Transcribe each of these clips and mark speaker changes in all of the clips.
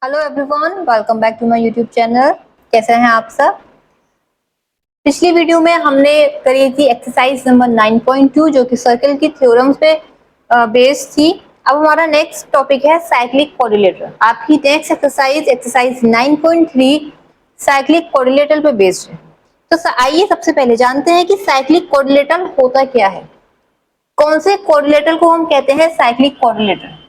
Speaker 1: Hello everyone, welcome back to my YouTube channel. कैसे हैं आप सब। पिछली वीडियो में हमने करी थी एक्सरसाइज नंबर 9.2 जो कि सर्कल की थ्योरम्स पे बेस्ड थी। अब हमारा नेक्स्ट टॉपिक है साइक्लिक कोऑर्डिनेटर। आपकी नेक्स्ट एक्सरसाइज 9.3 साइक्लिक कोऑर्डिनेटर पे बेस्ड है। तो आइए सबसे पहले जानते हैं कि साइक्लिक कोऑर्डिनेटर होता क्या है। कौन से कोऑर्डिनेटर को हम कहते हैं साइक्लिक कोऑर्डिनेटर।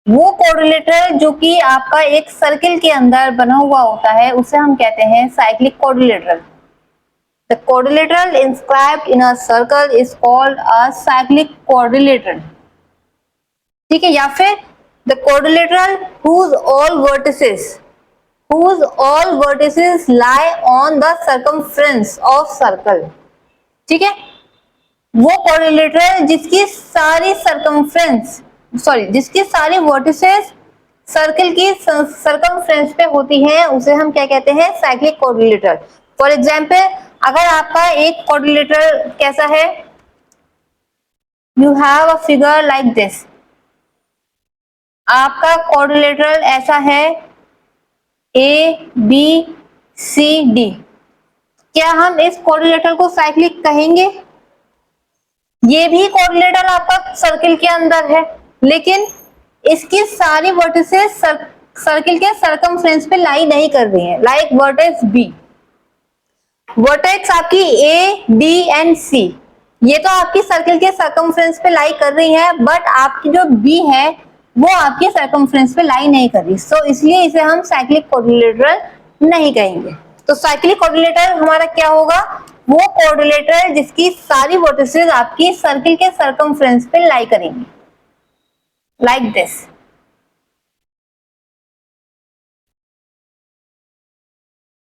Speaker 1: वो कोऑर्डिनेटर जो कि आपका एक सर्किल के अंदर बना हुआ होता है उसे हम कहते हैं cyclic coordinator. The coordinator inscribed in a circle is called a cyclic coordinator. ठीक है, या फिर the coordinator whose all vertices lie on the circumference of circle। ठीक है, वो कोऑर्डिनेटर जिसकी सारी वर्टिसेस सर्कल की सरकमफ्रेंस पे होती हैं उसे हम क्या कहते हैं साइक्लिक कोऑर्डिनेटर। फॉर एग्जांपल, अगर आपका एक कोऑर्डिनेटर कैसा है, you have a figure like this. आपका कोऑर्डिनेटर ऐसा है ABCD। क्या हम इस कोऑर्डिनेटर को साइक्लिक कहेंगे। ये भी कोऑर्डिनेटर आपका सर्किल के अंदर है, लेकिन इसकी सारी वर्टिसेस सर्किल के सरकमफ्रेंस पे लाई नहीं कर रही हैं। लाइक वर्टेक्स बी, वर्टेक्स आपकी ए डी एंड सी, ये तो आपकी सर्किल के सरकमफ्रेंस पे लाई कर रही है, बट आपकी जो बी है वो आपके सरकमफ्रेंस पे लाई नहीं कर रही। सो इसलिए इसे हम साइक्लिक कोऑर्डिनेटर नहीं कहेंगे। तो साइक्लिक कोऑर्डिनेटर हमारा क्या होगा, वो कोऑर्डिनेटर जिसकी सारी वर्टिसेस आपकी सर्किल के सरकमफ्रेंस पे लाई करेंगी, लाइक दिस।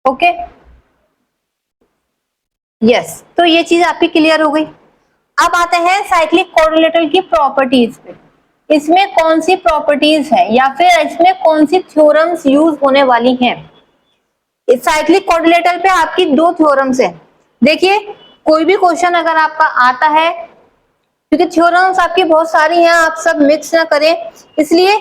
Speaker 1: ओके, यस, तो ये चीज आपकी क्लियर हो गई। अब आते हैं साइक्लिक कोऑर्डिनेटर की प्रॉपर्टीज पे। इसमें कौन सी प्रॉपर्टीज है या फिर इसमें कौन सी थ्योरम्स यूज होने वाली हैं। इस साइक्लिक कोऑर्डिनेटर पे आपकी दो थ्योरम्स है। देखिए, कोई भी क्वेश्चन अगर आपका आता है, क्योंकि थ्योरम्स आपकी बहुत सारी हैं, आप सब मिक्स ना करें, इसलिए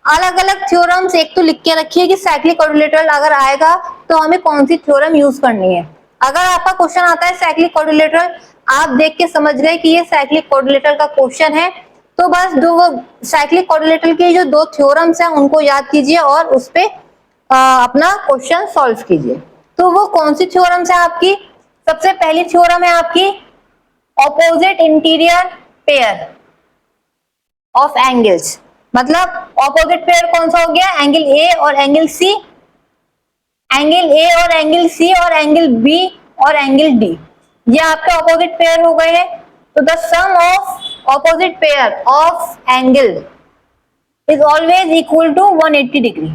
Speaker 1: अलग अलग थ्योरम्स एक तो लिख के रखिए कि साइक्लिक कोऑर्डिनेटर अगर आएगा तो हमें कौन सी थ्योरम यूज करनी है। अगर आपका क्वेश्चन आता है साइक्लिक कोऑर्डिनेटर, आप देख के समझ गए कि ये साइक्लिक कोऑर्डिनेटर का क्वेश्चन है, तो बस दो साइक्लिक कोऑर्डिनेटर की जो दो थ्योरम्स हैं उनको याद कीजिए और उस पे अपना क्वेश्चन सॉल्व कीजिए। तो वो कौन सी थ्योरम्स है आपकी। सबसे पहली थ्योरम है आपकी opposite interior pair of angles. मतलब ऑपोजिट पेयर कौन सा हो गया, एंगल ए और एंगल सी, एंगल ए और एंगल सी और एंगल बी और एंगल डी, ये आपके ऑपोजिट पेयर हो गए हैं। तो the sum of opposite pair of angle is always equal to 180 degree.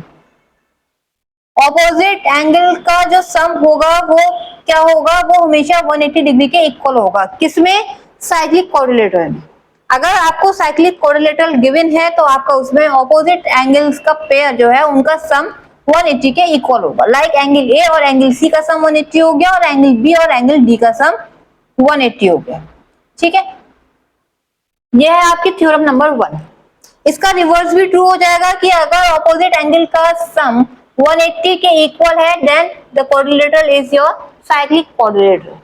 Speaker 1: Opposite angle का जो सम होगा वो क्या होगा, वो हमेशा 180 डिग्री के इक्वल होगा। किसमें, साइक्लिक कोऑर्डिनेटर में। अगर आपको साइक्लिक कोऑर्डिनेटर गिवन है तो आपका उसमें ऑपोजिट एंगल्स का पेयर जो है उनका सम 180 के इक्वल होगा। लाइक एंगल ए और एंगल सी का सम 180 हो गया और एंगल बी और एंगल डी का सम 180 हो गया। ठीक है, यह है आपकी थ्योरम नंबर 1। इसका रिवर्स भी ट्रू हो जाएगा कि अगर ऑपोजिट एंगल का सम 180 के इक्वल है then the coordinator is your cyclic coordinator.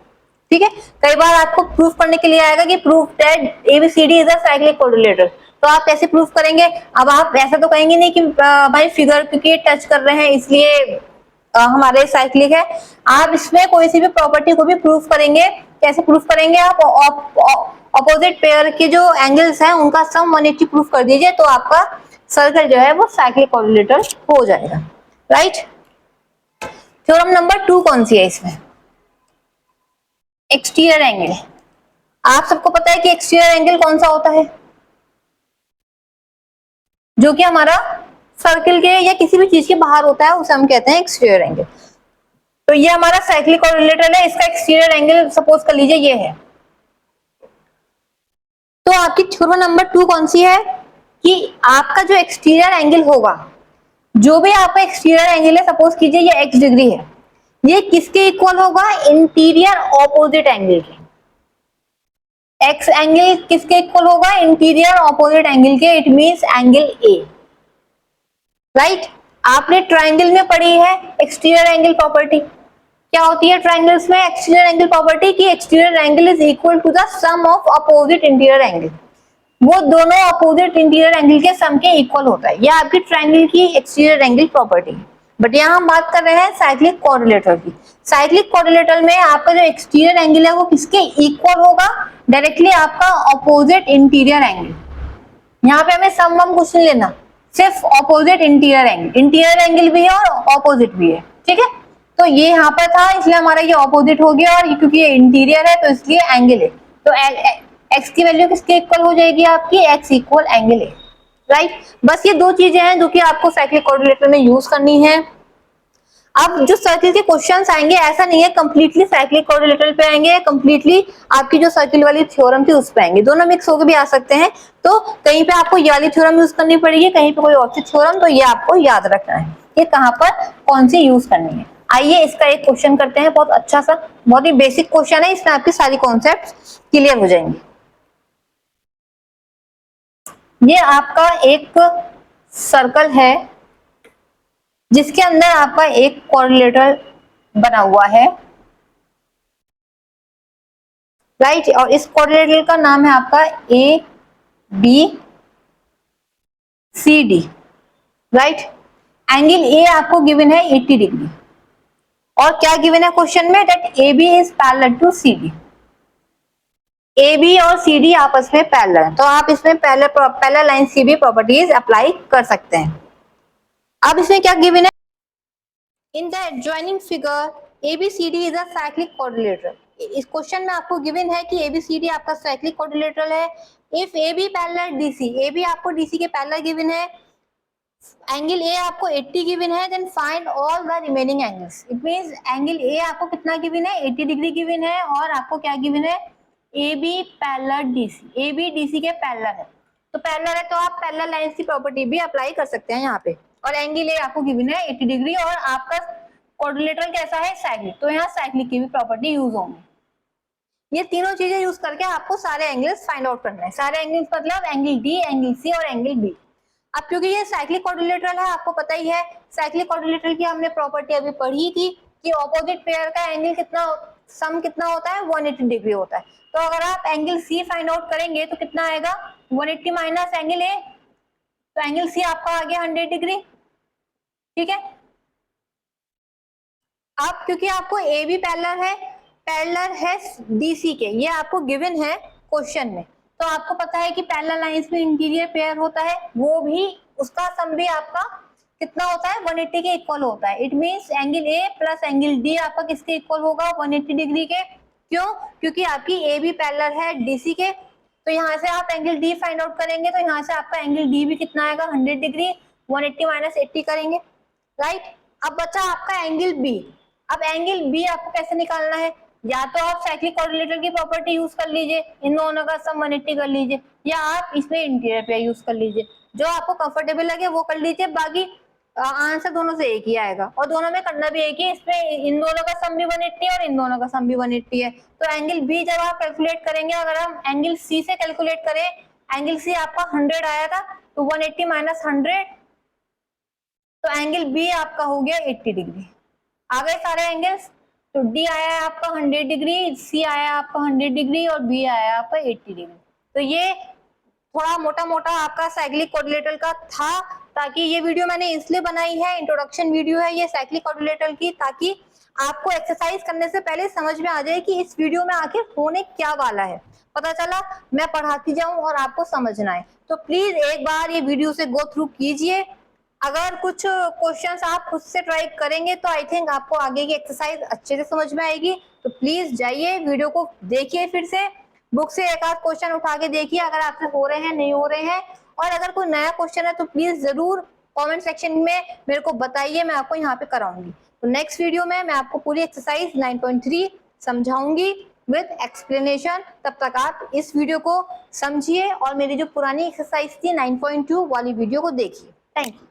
Speaker 1: ठीक है, कई बार आपको प्रूफ करने के लिए आएगा कि proof that ABCD is a cyclic coordinator, तो आप कैसे प्रूफ करेंगे। अब आप ऐसा तो कहेंगे नहीं कि भाई फिगर क्योंकि टच कर रहे हैं इसलिए हमारे साइक्लिक है। आप इसमें कोई सी भी प्रॉपर्टी को भी प्रूफ करेंगे। कैसे प्रूफ करेंगे, आप ऑपोजिट पेयर के जो एंगल्स हैं उनका सम 180 प्रूफ कर दीजिए तो आपका सर्कल जो है वो साइक्लिक कोऑर्डिनेटर हो जाएगा। राइट, थ्योरम नंबर 2 कौन सी है इसमें, एक्सटीरियर एंगल। आप सबको पता है कि एक्सटीरियर एंगल कौन सा होता है, जो कि हमारा सर्किल के या किसी भी चीज के बाहर होता है उसे हम कहते हैं एक्सटीरियर एंगल। तो ये हमारा साइक्लिक कोऑर्डिनेटर है, इसका एक्सटीरियर एंगल सपोज कर लीजिए ये है। तो आपकी थ्योरम नंबर 2 कौन सी है कि आपका जो एक्सटीरियर एंगल होगा, जो भी आपका एक्सटीरियर एंगल है, सपोज कीजिए ये x डिग्री है, ये किसके इक्वल होगा, इंटीरियर ऑपोजिट एंगल के। एक्स एंगल किसके इक्वल होगा, इंटीरियर ऑपोजिट एंगल के, it means angle A, right. आपने ट्राइंगल में पढ़ी है एक्सटीरियर एंगल प्रॉपर्टी, क्या होती है ट्राइंगल्स में एक्सटीरियर एंगल प्रॉपर्टी की, exterior angle is equal to the sum of opposite interior angle, वो दोनों अपोजिट इंटीरियर एंगल के सम के इक्वल होता है, यह आपकी ट्राइंगल की एक्सटीरियर एंगल प्रॉपर्टी। बट यहाँ हम बात कर रहे हैं साइक्लिक क्वाड्रिलेटरल की। साइक्लिक क्वाड्रिलेटरल में आपका जो एक्सटीरियर एंगल है वो किसके इक्वल होगा, डायरेक्टली आपका अपोजिट इंटीरियर एंगल। यहाँ पे हमें सम वम कुछ नहीं लेना, सिर्फ opposite interior angle, interior angle भी है और ऑपोजिट भी है, ठीक है। तो ये यहाँ पर था इसलिए हमारा ये ऑपोजिट हो गया, और क्योंकि ये इंटीरियर है तो इसलिए एंगल है, तो एक्स की वैल्यू किसके इक्वल हो जाएगी आपकी, एक्स इक्वल एंगल है, राइट। बस ये दो चीजें हैं जो कि आपको साइक्लिक क्वाड्रिलेटरल में यूज करनी है। अब जो सर्किल के क्वेश्चंस आएंगे ऐसा नहीं है कंप्लीटली साइक्लिक क्वाड्रिलेटरल पे आएंगे, कंप्लीटली आपकी जो सर्किल वाली थ्योरम थी उस पे आएंगे, दोनों मिक्स होकर भी आ सकते हैं। तो कहीं पे आपको ये वाली थ्योरम यूज करनी पड़ेगी, कहीं पे कोई और सी थ्योरम, तो ये आपको याद रखना है ये कहाँ पर कौन सी यूज करनी है। आइए इसका एक क्वेश्चन करते हैं, बहुत अच्छा सा, बहुत ही बेसिक क्वेश्चन है, इसमें आपकी सारी कॉन्सेप्ट क्लियर हो जाएंगी। ये आपका एक सर्कल है जिसके अंदर आपका एक क्वाड्रिलेटरल बना हुआ है, राइट। और इस क्वाड्रिलेटरल का नाम है आपका A B C D, right. Angle A आपको गिवन है 80 डिग्री, और क्या गिवन है क्वेश्चन में, that A B is parallel to C D, A B और सी डी आपस में पैरेलल है, तो आप इसमें parallel line C B properties apply कर सकते हैं। अब इसमें क्या गिवन है, in the adjoining figure ABCD is a cyclic quadrilateral. इस क्वेश्चन में आपको गिवन है कि ABCD आपका साइक्लिक क्वाड्रिलेटरल है। If AB parallel DC, AB आपको DC के पैरेलल गिवन है, एंगल A आपको 80 गिवन है, then find all the remaining angles. It means angle A आपको कितना गिवन है, 80 डिग्री गिवन है, और आपको क्या गिवन है, AB parallel DC, AB DC के पैरेलल है, तो पैरेलल है तो आप पैरेलल लाइंस की प्रॉपर्टी भी अप्लाई कर सकते हैं यहाँ पे। और एंगल ए आपको गिवन है 80 डिग्री, और आपका क्वाड्रिलेटरल कैसा है, साइक्लिक, तो यहाँ साइक्लिक की भी प्रॉपर्टी यूज होंगी। ये तीनों चीजें यूज करके आपको सारे एंगल्स फाइंड आउट करना है, सारे एंगल्स मतलब एंगल डी, एंगल सी और एंगल बी। अब क्योंकि ये साइक्लिक क्वाड्रिलेटरल है, आपको पता ही है साइक्लिक क्वाड्रिलेटरल की हमने प्रॉपर्टी अभी पढ़ी थी कि ऑपोजिट पेयर का एंगल कितना, सम कितना होता है, 180 डिग्री होता है। तो अगर आप एंगल सी फाइंड आउट करेंगे तो कितना आएगा, 180 माइनस एंगल ए, तो एंगल सी आपका आ गया 100 डिग्री, ठीक है। अब क्योंकि आपको ए बी पैरेलल है डीसी के, ये आपको गिवन है क्वेश्चन में, तो आपको पता है कि पैरेलल लाइंस में इंटीरियर पेयर होता है, वो भी उसका सम भी आपका कितना होता है, 180 के इक्वल होता है। It means angle A plus angle D आपका किसके इक्वल होगा, 180 डिग्री के। क्यों, क्योंकि आपकी ए बी पैरेलल है डीसी के, तो यहाँ से आप एंगल डी फाइंड आउट करेंगे, तो यहाँ से आपका एंगल डी भी कितना आएगा, 100 डिग्री, 180 माइनस 80 करेंगे, राइट। अब बचा आपका एंगल बी। अब एंगल बी आपको कैसे निकालना है, या तो आप साइक्लिक क्वाड्रिलेटरल की प्रॉपर्टी यूज कर लीजिए, इन दोनों का सम 180 कर लीजिए, या आप इसमें इंटीरियर पे यूज कर लीजिए, जो आपको कंफर्टेबल लगे वो कर लीजिए, बाकी आंसर दोनों से एक ही आएगा, और दोनों में करना भी एक ही, इसमें इन दोनों का सम भी 180 है और इन दोनों का सम भी 180 है। तो एंगल बी जब आप कैलकुलेट करेंगे, अगर हम एंगल सी से कैलकुलेट करें, एंगल सी आपका 100 आया था, तो 180 माइनस 100, तो एंगल बी आपका हो गया 80 डिग्री। आ गए सारे एंगल्स, तो डी आया है आपका 100 डिग्री, सी आया आपका 100 डिग्री, और बी आया आपका 80 डिग्री। तो ये थोड़ा मोटा मोटा आपका साइक्लिक क्वाड्रिलेटरल का था, ताकि ये वीडियो मैंने इसलिए बनाई है, इंट्रोडक्शन वीडियो है ये साइक्लिक क्वाड्रिलेटरल की, ताकि आपको एक्सरसाइज करने से पहले समझ में आ जाए कि इस वीडियो में आखिर होने क्या वाला है, पता चला मैं पढ़ाती जाऊं और आपको समझना है। तो प्लीज एक बार ये वीडियो से गो थ्रू कीजिए, अगर कुछ क्वेश्चंस आप खुद से ट्राई करेंगे तो आई थिंक आपको आगे की एक्सरसाइज अच्छे से समझ में आएगी। तो प्लीज जाइए वीडियो को देखिए, फिर से बुक से एक आध क्वेश्चन उठा के देखिए, अगर आपसे हो रहे हैं नहीं हो रहे हैं, और अगर कोई नया क्वेश्चन है तो प्लीज जरूर कमेंट सेक्शन में मेरे को बताइए, मैं आपको यहाँ पे कराऊंगी। तो नेक्स्ट वीडियो में मैं आपको पूरी एक्सरसाइज 9.3 समझाऊंगी विद एक्सप्लेनेशन। तब तक आप इस वीडियो को समझिए और मेरी जो पुरानी एक्सरसाइज थी 9.2 वाली वीडियो को देखिए। Thank you.